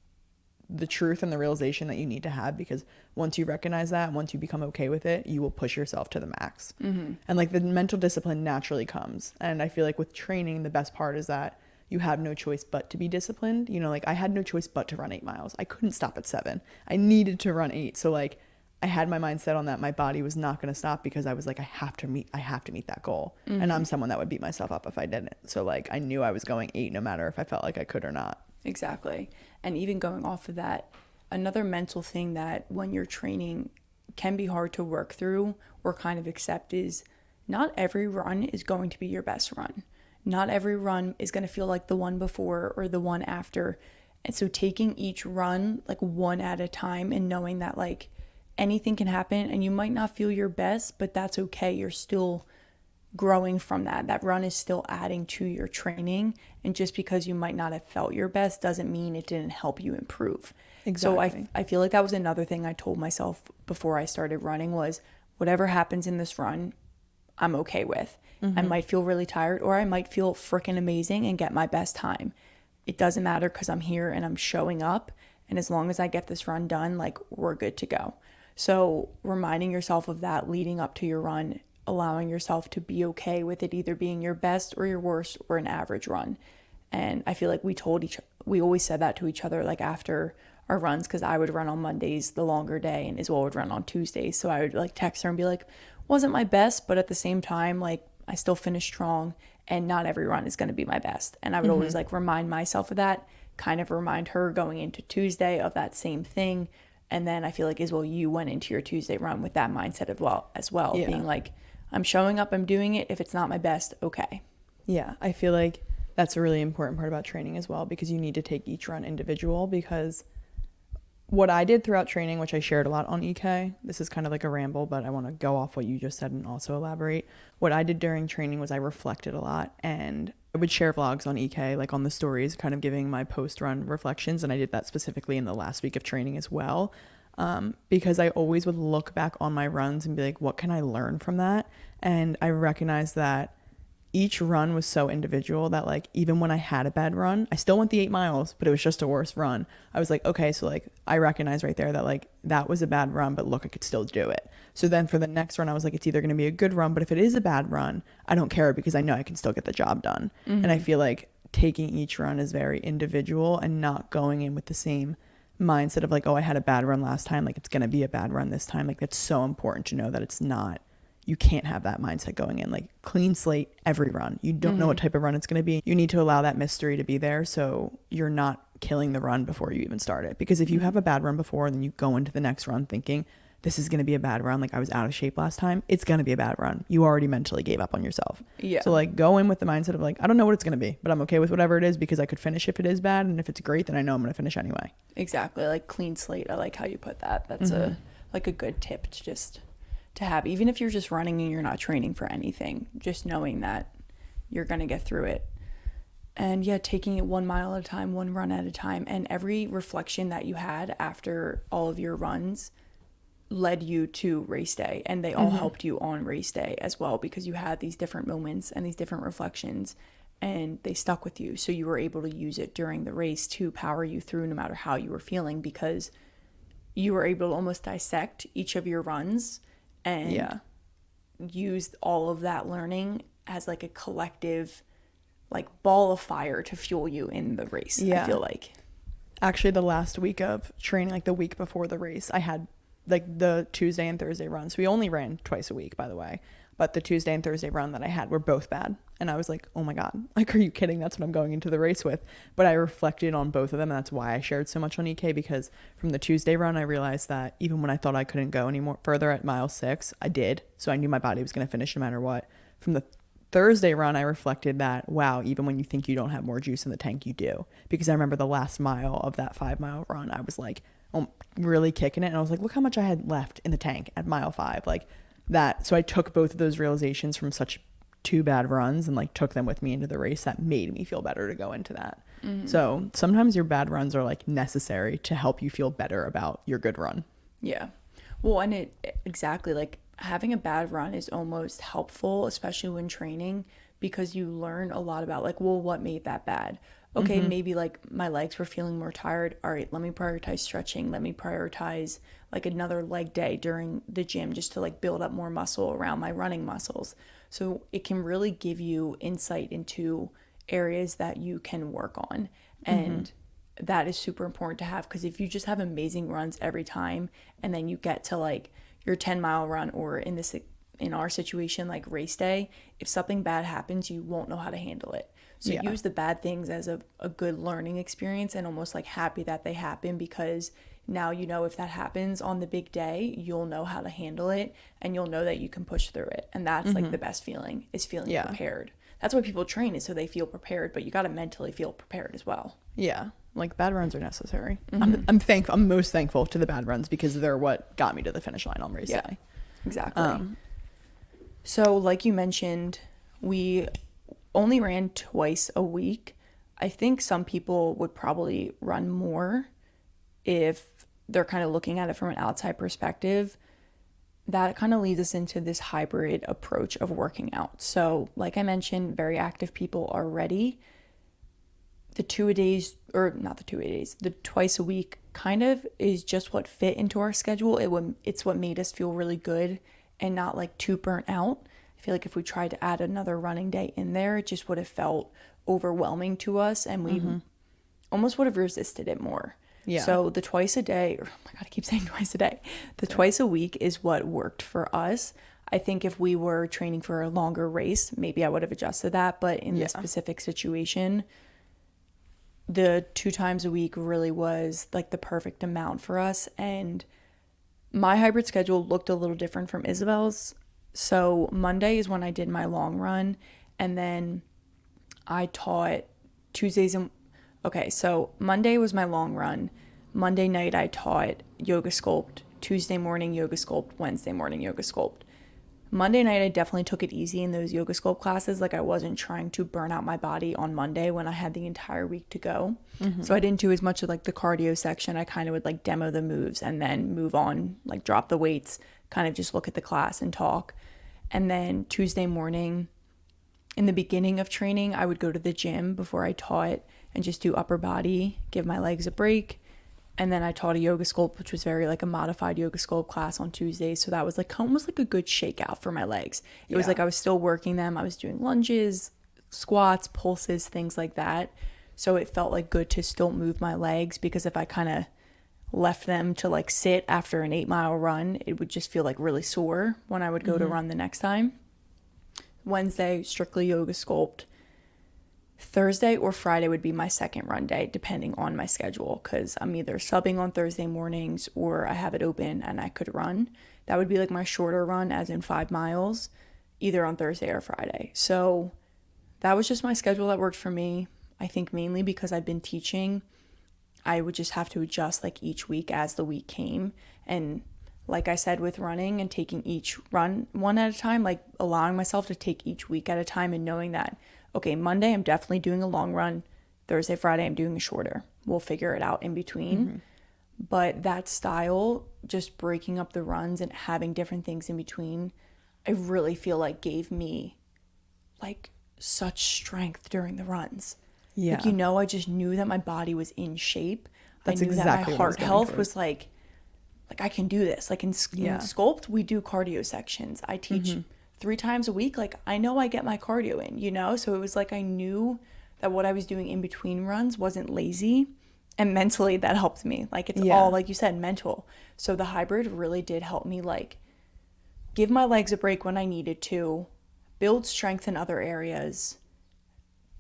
the truth and the realization that you need to have, because once you recognize that, once you become okay with it, you will push yourself to the max. And like, the mental discipline naturally comes. And I feel like with training, the best part is that you have no choice but to be disciplined. You know, like, I had no choice but to run 8 miles. I couldn't stop at 7. I needed to run 8. So like, I had my mind set on that. My body was not going to stop, because I was like, I have to meet that goal. And I'm someone that would beat myself up if I didn't. So like, I knew I was going 8 no matter if I felt like I could or not. Exactly. And even going off of that, another mental thing that when you're training can be hard to work through or kind of accept is, not every run is going to be your best run. Not every run is going to feel like the one before or the one after. And so taking each run like one at a time, and knowing that like anything can happen, and you might not feel your best, but that's okay. You're still growing from that. That run is still adding to your training. And just because you might not have felt your best doesn't mean it didn't help you improve. Exactly. So I feel like that was another thing I told myself before I started running was, whatever happens in this run, I'm okay with. I might feel really tired, or I might feel freaking amazing and get my best time. It doesn't matter, because I'm here and I'm showing up. And as long as I get this run done, like, we're good to go. So reminding yourself of that leading up to your run, allowing yourself to be okay with it either being your best or your worst or an average run. And I feel like we always said that to each other, like after our runs, because I would run on Mondays, the longer day, and Isabel would run on Tuesdays. So I would like text her and be like, wasn't my best, but at the same time, like, I still finished strong, and not every run is going to be my best. And I would always like remind myself of that, kind of remind her going into Tuesday of that same thing. And then I feel like, Isabel, you went into your Tuesday run with that mindset as well, Yeah. being like, I'm showing up, I'm doing it. If it's not my best, okay. Yeah, I feel like that's a really important part about training as well, because you need to take each run individual. Because what I did throughout training, which I shared a lot on EK, this is kind of like a ramble, but I want to go off what you just said and also elaborate. What I did during training was I reflected a lot, and I would share vlogs on EK, like on the stories, kind of giving my post-run reflections. And I did that specifically in the last week of training as well. Because I always would look back on my runs and be like, what can I learn from that? And I recognized that each run was so individual that like, even when I had a bad run, I still went the 8 miles, but it was just a worse run. I was like, okay, so like, I recognize right there that like, that was a bad run, but look, I could still do it. So then for the next run, I was like, it's either going to be a good run, but if it is a bad run, I don't care, because I know I can still get the job done. And I feel like taking each run is very individual, and not going in with the same mindset of like, oh, I had a bad run last time, like it's going to be a bad run this time. Like, that's so important to know that it's not, you can't have that mindset going in. Like, clean slate every run. You don't know what type of run it's going to be. You need to allow that mystery to be there, so you're not killing the run before you even start it. Because if you have a bad run before, and then you go into the next run thinking, this is going to be a bad run, like I was out of shape last time, it's going to be a bad run. You already mentally gave up on yourself. Yeah. So like, go in with the mindset of like, I don't know what it's going to be, but I'm okay with whatever it is, because I could finish if it is bad, and if it's great, then I know I'm going to finish anyway. Exactly. Like, clean slate. I like how you put that. That's a good tip to just to have, even if you're just running and you're not training for anything, just knowing that you're going to get through it. And yeah, taking it 1 mile at a time, one run at a time. And every reflection that you had after all of your runs, led you to race day, and they all helped you on race day as well, because you had these different moments and these different reflections, and they stuck with you, so you were able to use it during the race to power you through no matter how you were feeling, because you were able to almost dissect each of your runs and use all of that learning as like a collective like ball of fire to fuel you in the race. I feel like actually the last week of training, like the week before the race, I had like the Tuesday and Thursday runs. We only ran twice a week, by the way, but the Tuesday and Thursday run that I had were both bad, and I was like, oh my god, like, are you kidding? That's what I'm going into the race with. But I reflected on both of them, and that's why I shared so much on EK, because from the Tuesday run I realized that even when I thought I couldn't go any more further at mile 6, I did, so I knew my body was going to finish no matter what. From the Thursday run, I reflected that, wow, even when you think you don't have more juice in the tank, you do. Because I remember the last mile of that 5-mile run, I was like, oh, really kicking it. And I was like, look how much I had left in the tank at mile 5. Like that. So I took both of those realizations from such 2 bad runs and like took them with me into the race. That made me feel better to go into that. So sometimes your bad runs are like necessary to help you feel better about your good run. Yeah. Well, and it exactly, like having a bad run is almost helpful, especially when training, because you learn a lot about like, well, what made that bad? Okay, maybe like my legs were feeling more tired. All right, let me prioritize stretching. Let me prioritize like another leg day during the gym just to like build up more muscle around my running muscles. So it can really give you insight into areas that you can work on. And that is super important to have, because if you just have amazing runs every time and then you get to like your 10-mile run, or in our situation like race day, if something bad happens, you won't know how to handle it. So use the bad things as a good learning experience, and almost like happy that they happen, because now you know if that happens on the big day, you'll know how to handle it, and you'll know that you can push through it. And that's like the best feeling, is feeling prepared. That's why people train, is so they feel prepared, but you got to mentally feel prepared as well. Yeah, like bad runs are necessary. I'm thankful. I'm most thankful to the bad runs, because they're what got me to the finish line on race day. Exactly. So like you mentioned, we only ran twice a week. I think some people would probably run more if they're kind of looking at it from an outside perspective. That kind of leads us into this hybrid approach of working out. So like I mentioned, very active people are ready. The twice a week kind of is just what fit into our schedule. It's what made us feel really good and not like too burnt out. I feel like if we tried to add another running day in there, it just would have felt overwhelming to us, and we almost would have resisted it more. Yeah. So the twice a day, oh my God, I keep saying twice a day. The twice a week is what worked for us. I think if we were training for a longer race, maybe I would have adjusted that. But in this specific situation, the 2 times a week really was like the perfect amount for us. And my hybrid schedule looked a little different from Isabel's. So Monday is when I did my long run, and then I taught Tuesdays and so Monday was my long run. Monday night I taught yoga sculpt. Tuesday morning yoga sculpt. Wednesday morning yoga sculpt. Monday night I definitely took it easy in those yoga sculpt classes. Like I wasn't trying to burn out my body on Monday when I had the entire week to go. So I didn't do as much of like the cardio section. I kind of would like demo the moves and then move on, like drop the weights, kind of just look at the class and talk. And then Tuesday morning, in the beginning of training, I would go to the gym before I taught and just do upper body, give my legs a break. And then I taught a yoga sculpt, which was very like a modified yoga sculpt class on Tuesdays. So that was like almost like a good shakeout for my legs. It was like I was still working them. I was doing lunges, squats, pulses, things like that. So it felt like good to still move my legs, because if I kind of left them to like sit after an 8-mile run, it would just feel like really sore when I would go to run the next time. Wednesday, strictly yoga sculpt. Thursday or Friday would be my second run day, depending on my schedule, because I'm either subbing on Thursday mornings or I have it open and I could run. That would be like my shorter run, as in 5 miles, either on Thursday or Friday. So that was just my schedule that worked for me. I think mainly because I've been teaching, I would just have to adjust like each week as the week came. And like I said, with running and taking each run one at a time, like allowing myself to take each week at a time and knowing that, okay, Monday I'm definitely doing a long run. Thursday, Friday I'm doing a shorter. We'll figure it out in between. But that style, just breaking up the runs and having different things in between, I really feel like gave me like such strength during the runs. Like, Yeah. I just knew that my body was in shape. I That's knew that my exactly what I was heart going health towards. was like I can do this. Like in Yeah. Sculpt, we do cardio sections. I teach 3 times a week. Like I know I get my cardio in. So it was like I knew that what I was doing in between runs wasn't lazy. And mentally that helped me. Like it's all, Yeah. like you said, mental. So the hybrid really did help me like give my legs a break when I needed to, build strength in other areas,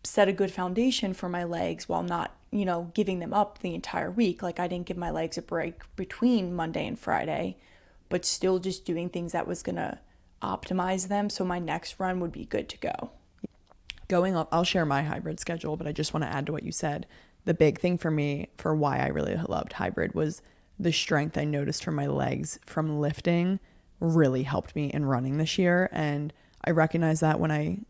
set a good foundation for my legs while not, giving them up the entire week. Like I didn't give my legs a break between Monday and Friday, but still just doing things that was going to optimize them so my next run would be good to go. Going up, I'll share my hybrid schedule, but I just want to add to what you said. The big thing for me, for why I really loved hybrid, was the strength I noticed from my legs from lifting really helped me in running this year. And I recognize that when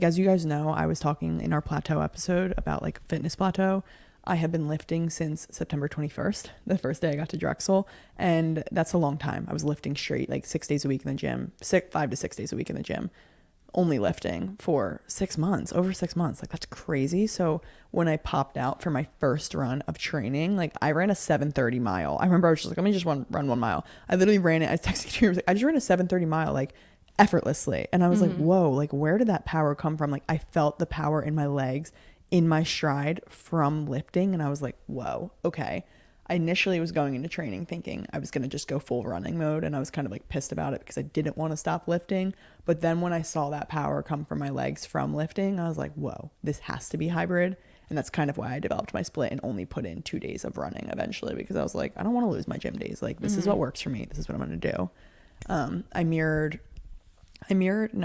as you guys know, I was talking in our plateau episode about like fitness plateau. I have been lifting since September 21st, the first day I got to Drexel. And that's a long time. I was lifting straight, like 6 days a week in the gym, 5 to 6 days a week in the gym, only lifting for 6 months, over 6 months. Like that's crazy. So when I popped out for my first run of training, like I ran a 7:30 mile. I remember I was just like, let me just run 1 mile. I literally ran it. I texted you, I was like, I just ran a 7:30 mile, like effortlessly. And I was like, whoa, like where did that power come from? Like I felt the power in my legs, in my stride from lifting. And I was like, whoa, okay. I initially was going into training thinking I was going to just go full running mode, and I was kind of like pissed about it because I didn't want to stop lifting. But then when I saw that power come from my legs from lifting, I was like, whoa, this has to be hybrid. And that's kind of why I developed my split and only put in 2 days of running eventually, because I was like, I don't want to lose my gym days. Like this is what works for me. This is what I'm going to do. No,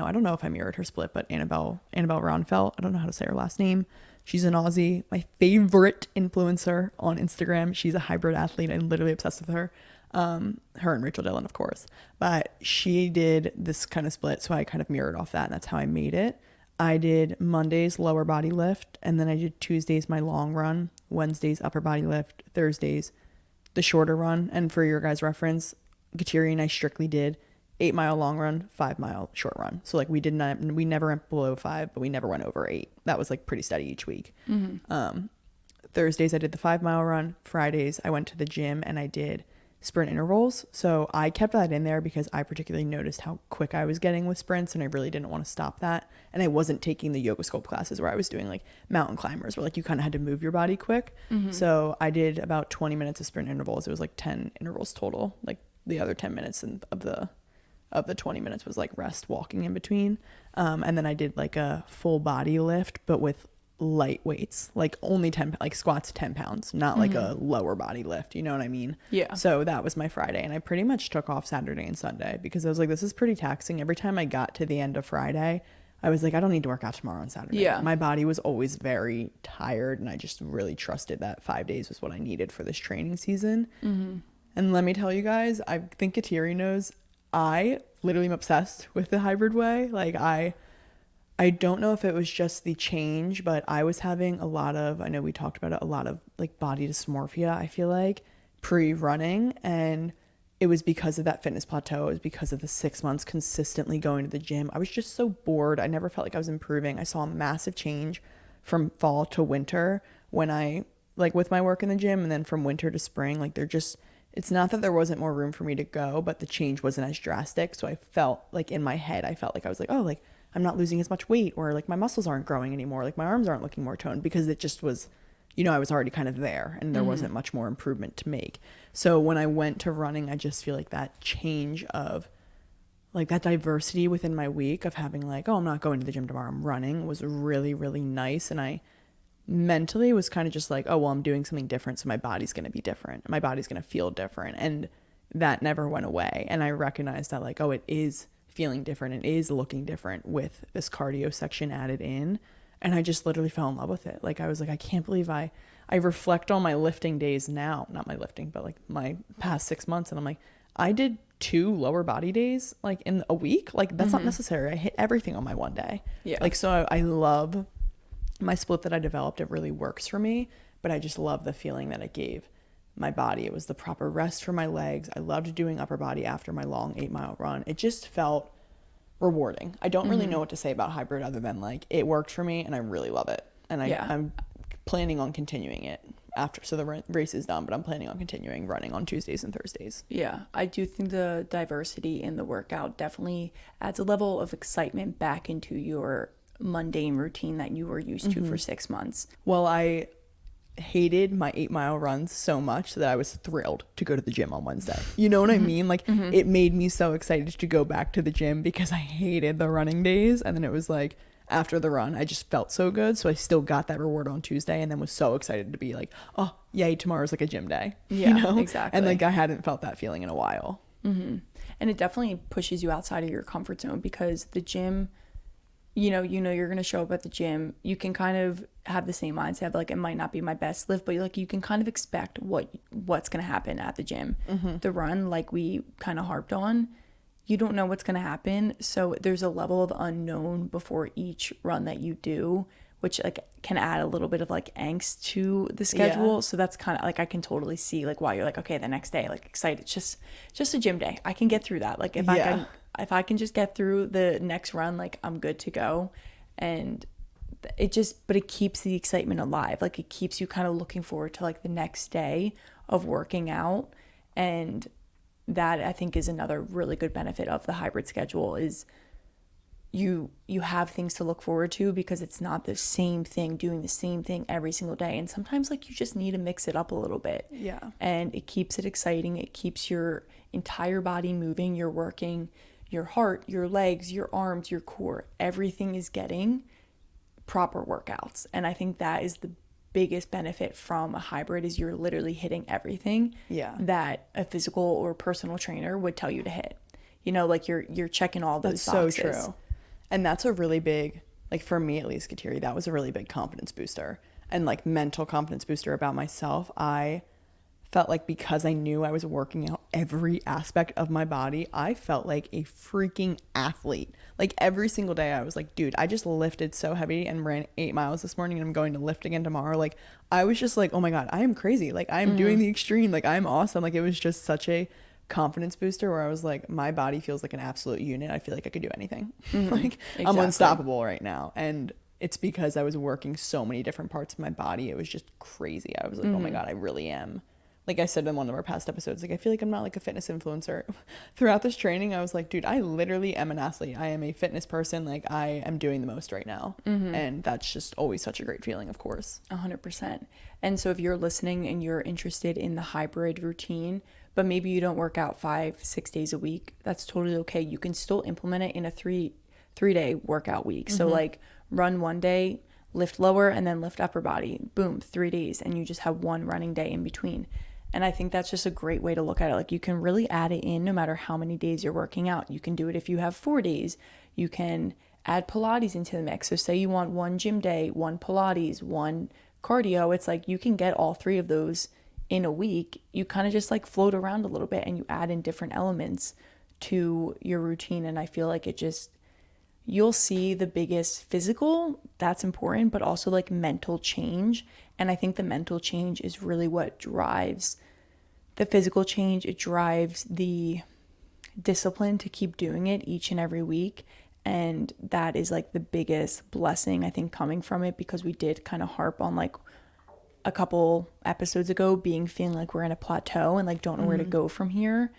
I don't know if I mirrored her split, but Annabelle Ronfelt, I don't know how to say her last name. She's an Aussie, my favorite influencer on Instagram. She's a hybrid athlete. I'm literally obsessed with her. Her and Rachel Dillon, of course. But she did this kind of split, so I kind of mirrored off that, and that's how I made it. I did Mondays lower body lift, and then I did Tuesdays my long run, Wednesdays upper body lift, Thursdays the shorter run. And for your guys' reference, Kateri and I strictly did 8 mile long run, 5 mile short run. So like we never went below 5, but we never went over 8. That was like pretty steady each week. Thursdays I did the 5 mile run. Fridays I went to the gym and I did sprint intervals. So I kept that in there because I particularly noticed how quick I was getting with sprints, and I really didn't want to stop that. And I wasn't taking the yoga sculpt classes where I was doing like mountain climbers where like you kind of had to move your body quick. So I did about 20 minutes of sprint intervals. It was like 10 intervals total. Like the other 10 minutes of the 20 minutes was like rest walking in between. And then I did like a full body lift, but with light weights, like only 10, like squats 10 pounds, not like a lower body lift. You know what I mean? Yeah. So that was my Friday. And I pretty much took off Saturday and Sunday because I was like, this is pretty taxing. Every time I got to the end of Friday, I was like, I don't need to work out tomorrow on Saturday. Yeah. My body was always very tired, and I just really trusted that 5 days was what I needed for this training season. And let me tell you guys, I think Kateri knows, I literally am obsessed with the hybrid way. Like I don't know if it was just the change, but I was having I know we talked about it, a lot of like body dysmorphia, I feel like, pre-running. And it was because of that fitness plateau. It was because of the 6 months consistently going to the gym. I was just so bored. I never felt like I was improving. I saw a massive change from fall to winter when I, like with my work in the gym, and then from winter to spring, like it's not that there wasn't more room for me to go, but the change wasn't as drastic. So I felt like in my head, I felt like I was like, oh, like I'm not losing as much weight, or like my muscles aren't growing anymore. Like my arms aren't looking more toned, because it just was, I was already kind of there and there wasn't much more improvement to make. So when I went to running, I just feel like that change of like that diversity within my week of having like, oh, I'm not going to the gym tomorrow, I'm running, was really, really nice. And I mentally was kind of just like, oh, well, I'm doing something different, so my body's going to be different. My body's going to feel different. And that never went away. And I recognized that like, oh, it is feeling different. It is looking different with this cardio section added in. And I just literally fell in love with it. Like I was like, I can't believe I reflect on my lifting days now, not my lifting, but like my past 6 months. And I'm like, I did 2 lower body days like in a week. Like that's not necessary. I hit everything on my one day. Yeah. Like, so I love my split that I developed. It really works for me, but I just love the feeling that it gave my body. It was the proper rest for my legs. I loved doing upper body after my long 8-mile run. It just felt rewarding. I don't really know what to say about hybrid other than like it worked for me and I really love it. And I'm planning on continuing it after. So the race is done, but I'm planning on continuing running on Tuesdays and Thursdays. Yeah, I do think the diversity in the workout definitely adds a level of excitement back into your mundane routine that you were used to for 6 months. Well, I hated my 8-mile runs so much that I was thrilled to go to the gym on Wednesday. You know what I mean? Like it made me so excited to go back to the gym because I hated the running days. And then it was like after the run, I just felt so good. So I still got that reward on Tuesday and then was so excited to be like, oh, yay, tomorrow's like a gym day. Yeah, you know? exactly. And like I hadn't felt that feeling in a while. And it definitely pushes you outside of your comfort zone because the gym, you know you're going to show up at the gym. You can kind of have the same mindset, like it might not be my best lift, but like you can kind of expect what's going to happen at the gym. The run, like we kind of harped on, you don't know what's going to happen. So there's a level of unknown before each run that you do, which like can add a little bit of like angst to the schedule. Yeah. So that's kind of like I can totally see like why you're like, okay, the next day, like excited. It's just a gym day. I can get through that. Like if I can just get through the next run, like I'm good to go. And but it keeps the excitement alive. Like it keeps you kind of looking forward to like the next day of working out. And that I think is another really good benefit of the hybrid schedule is you have things to look forward to because it's not the same thing, doing the same thing every single day. And sometimes like you just need to mix it up a little bit. Yeah. And it keeps it exciting. It keeps your entire body moving. You're working your heart, your legs, your arms, your core. Everything is getting proper workouts. And I think that is the biggest benefit from a hybrid is you're literally hitting everything that a physical or personal trainer would tell you to hit. You know, like you're checking all those boxes. So true. And that's a really big, like for me at least, Kateri, that was a really big confidence booster and like mental confidence booster about myself. I felt like because I knew I was working out every aspect of my body, I felt like a freaking athlete. Like every single day I was like, dude, I just lifted so heavy and ran 8 miles this morning and I'm going to lift again tomorrow. Like I was just like, oh my God, I am crazy. Like I am doing the extreme. Like I'm awesome. Like it was just such a confidence booster where I was like, my body feels like an absolute unit. I feel like I could do anything. Like exactly. I'm unstoppable right now. And it's because I was working so many different parts of my body. It was just crazy. I was like, oh my God, I really am. Like I said in one of our past episodes, like I feel like I'm not like a fitness influencer. Throughout this training, I was like, dude, I literally am an athlete. I am a fitness person. Like I am doing the most right now. And that's just always such a great feeling, of course. 100%. And so if you're listening and you're interested in the hybrid routine, but maybe you don't work out 5-6 days a week, that's totally okay. You can still implement it in a three-day workout week. So like run one day, lift lower, and then lift upper body. Boom, 3 days. And you just have one running day in between. And I think that's just a great way to look at it. Like you can really add it in no matter how many days you're working out. You can do it if you have 4 days. You can add Pilates into the mix. So say you want one gym day, one Pilates, one cardio. It's like you can get all 3 of those in a week. You kind of just like float around a little bit and you add in different elements to your routine. And I feel like you'll see the biggest physical, that's important, but also like mental change. And I think the mental change is really what drives the physical change. It drives the discipline to keep doing it each and every week. And that is like the biggest blessing, I think, coming from it, because we did kind of harp on like a couple episodes ago feeling like we're in a plateau and like don't know where to go from here.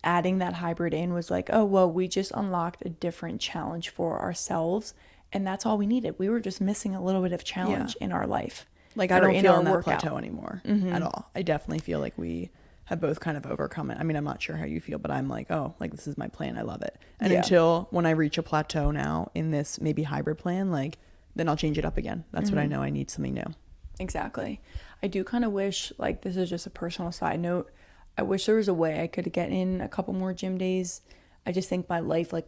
Adding that hybrid in was like, oh, well, we just unlocked a different challenge for ourselves. And that's all we needed. We were just missing a little bit of challenge in our life. Like I don't feel on that plateau anymore at all. I definitely feel like we have both kind of overcome it. I mean, I'm not sure how you feel, but I'm like, oh, like this is my plan. I love it. And until when I reach a plateau now in this maybe hybrid plan, like then I'll change it up again. That's what I know. I need something new. Exactly. I do kind of wish, like, this is just a personal side note, I wish there was a way I could get in a couple more gym days. I just think my life, like,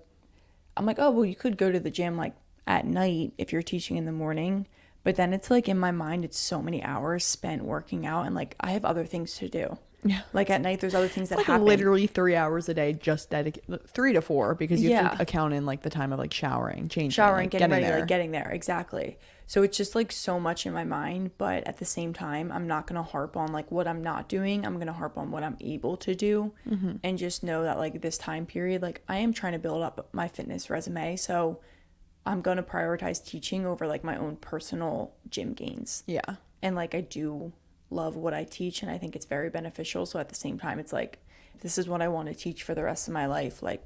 I'm like, oh, well, you could go to the gym like at night if you're teaching in the morning. But then it's like in my mind, it's so many hours spent working out and like I have other things to do. Yeah. Like at night, there's other things It's that like happen. literally 3 hours a day just dedicated, 3 to 4, because you have Yeah. to account in like the time of like showering, changing, Showering, like, getting ready, there. like getting there. Exactly. So it's just like so much in my mind, but at the same time, I'm not going to harp on like what I'm not doing. I'm going to harp on what I'm able to do, and just know that like this time period, like I am trying to build up my fitness resume. So I'm going to prioritize teaching over like my own personal gym gains. Yeah. And like I do love what I teach, and I think it's very beneficial. So at the same time, it's like, if this is what I want to teach for the rest of my life, like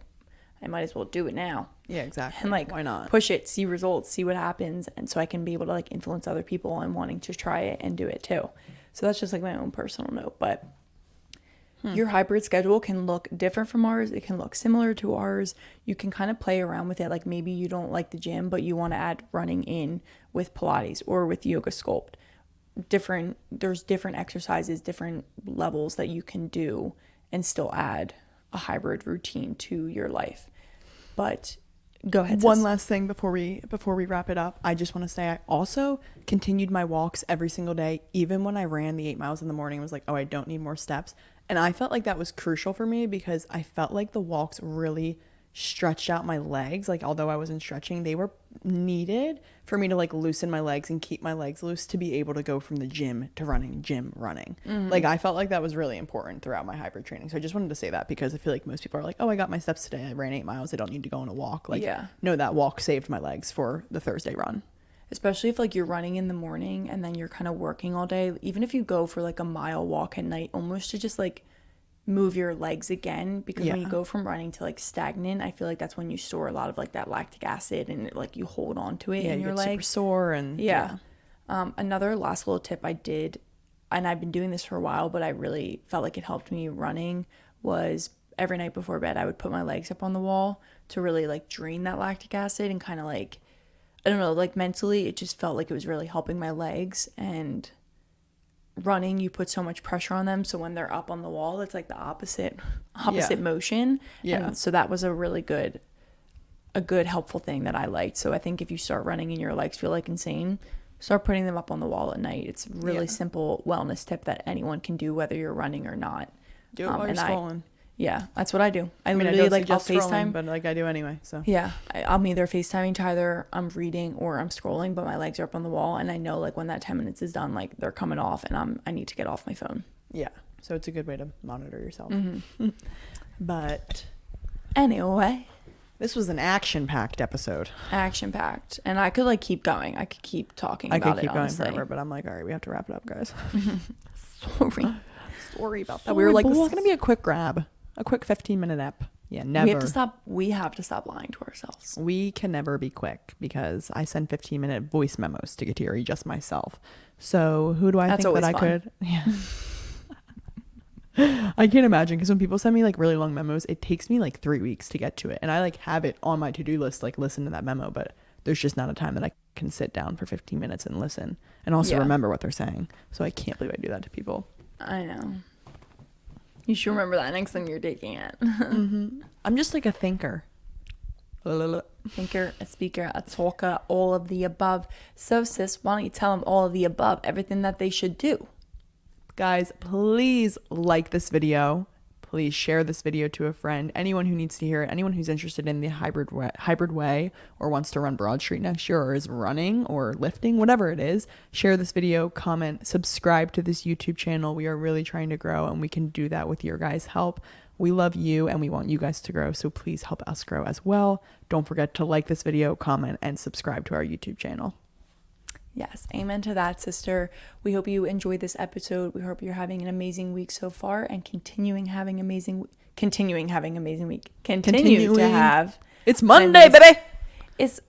I might as well do it now. Yeah, exactly. And like, why not? push it, see results, see what happens. And so I can be able to like influence other people and wanting to try it and do it too. So that's just like my own personal note. But your hybrid schedule can look different from ours. It can look similar to ours. You can kind of play around with it. Like maybe you don't like the gym, but you want to add running in with Pilates or with yoga sculpt. There's different exercises, different levels that you can do and still add a hybrid routine to your life. But go ahead. One last thing before we wrap it up. I just want to say I also continued my walks every single day, even when I ran the 8 miles in the morning. I was like, oh, I don't need more steps. And I felt like that was crucial for me because I felt like the walks really stretched out my legs. Like, although I wasn't stretching, they were needed for me to like loosen my legs and keep my legs loose to be able to go from the gym to running. Like, I felt like that was really important throughout my hybrid training. So I just wanted to say that because I feel like most people are like, oh, I got my steps today, I ran 8 miles, I don't need to go on a walk. Like, Yeah. no, that walk saved my legs for the Thursday run. Especially if like you're running in the morning and then you're kind of working all day. Even if you go for like a mile walk at night, almost to just like move your legs again, because when you go from running to like stagnant, I feel like that's when you store a lot of like that lactic acid and like you hold on to it in you your get super legs. sore and Another last little tip I did, and I've been doing this for a while, but I really felt like it helped me running, was every night before bed I would put my legs up on the wall to really like drain that lactic acid and kind of like, I don't know, like mentally it just felt like it was really helping my legs. And running, you put so much pressure on them, so when they're up on the wall it's like the opposite motion. And so that was a really good helpful thing that I liked. So I think if you start running and your legs feel like insane, start putting them up on the wall at night. It's a really simple wellness tip that anyone can do, whether you're running or not. Do it while you're scrolling. That's what I do. I mean, literally I like I'll scrolling, FaceTime, but like I do anyway. So I'm either FaceTiming to either I'm reading or I'm scrolling, but my legs are up on the wall, and I know like when that 10 minutes is done, like they're coming off, and I need to get off my phone. Yeah, so it's a good way to monitor yourself. But anyway, this was an action-packed episode. Action-packed, and I could like keep going. I could keep talking about it. I could keep going forever, but I'm like, all right, we have to wrap it up, guys. Sorry about that. We were like, this is gonna be a quick grab. A quick 15-minute ep. Yeah, never. We have to stop lying to ourselves. We can never be quick because I send 15-minute voice memos to Kateri, just myself. So who do I think that I could? Yeah. I can't imagine, because when people send me like really long memos, it takes me like 3 weeks to get to it. And I like have it on my to-do list, like listen to that memo, but there's just not a time that I can sit down for 15 minutes and listen and also remember what they're saying. So I can't believe I do that to people. I know. You should remember that next time you're taking it. I'm just like a thinker. Thinker, a speaker, a talker, all of the above. So sis, why don't you tell them all of the above, everything that they should do? Guys, please like this video. Please share this video to a friend. Anyone who needs to hear it, anyone who's interested in the hybrid way or wants to run Broad Street next year or is running or lifting, whatever it is, share this video, comment, subscribe to this YouTube channel. We are really trying to grow, and we can do that with your guys' help. We love you and we want you guys to grow, so please help us grow as well. Don't forget to like this video, comment, and subscribe to our YouTube channel. Yes, amen to that, sister. We hope you enjoyed this episode. We hope you're having an amazing week so far and continuing having amazing week. Continue to have. It's Monday, baby. It's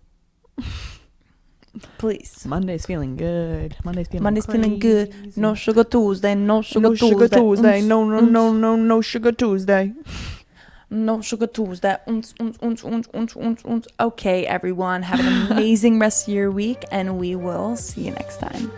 please. Monday's feeling good. Monday's feeling good. No sugar Tuesday. No sugar No Tuesday. sugar Tuesday. No sugar Tuesday. No sugar Tuesday. Okay, everyone. Have an amazing rest of your week, and we will see you next time.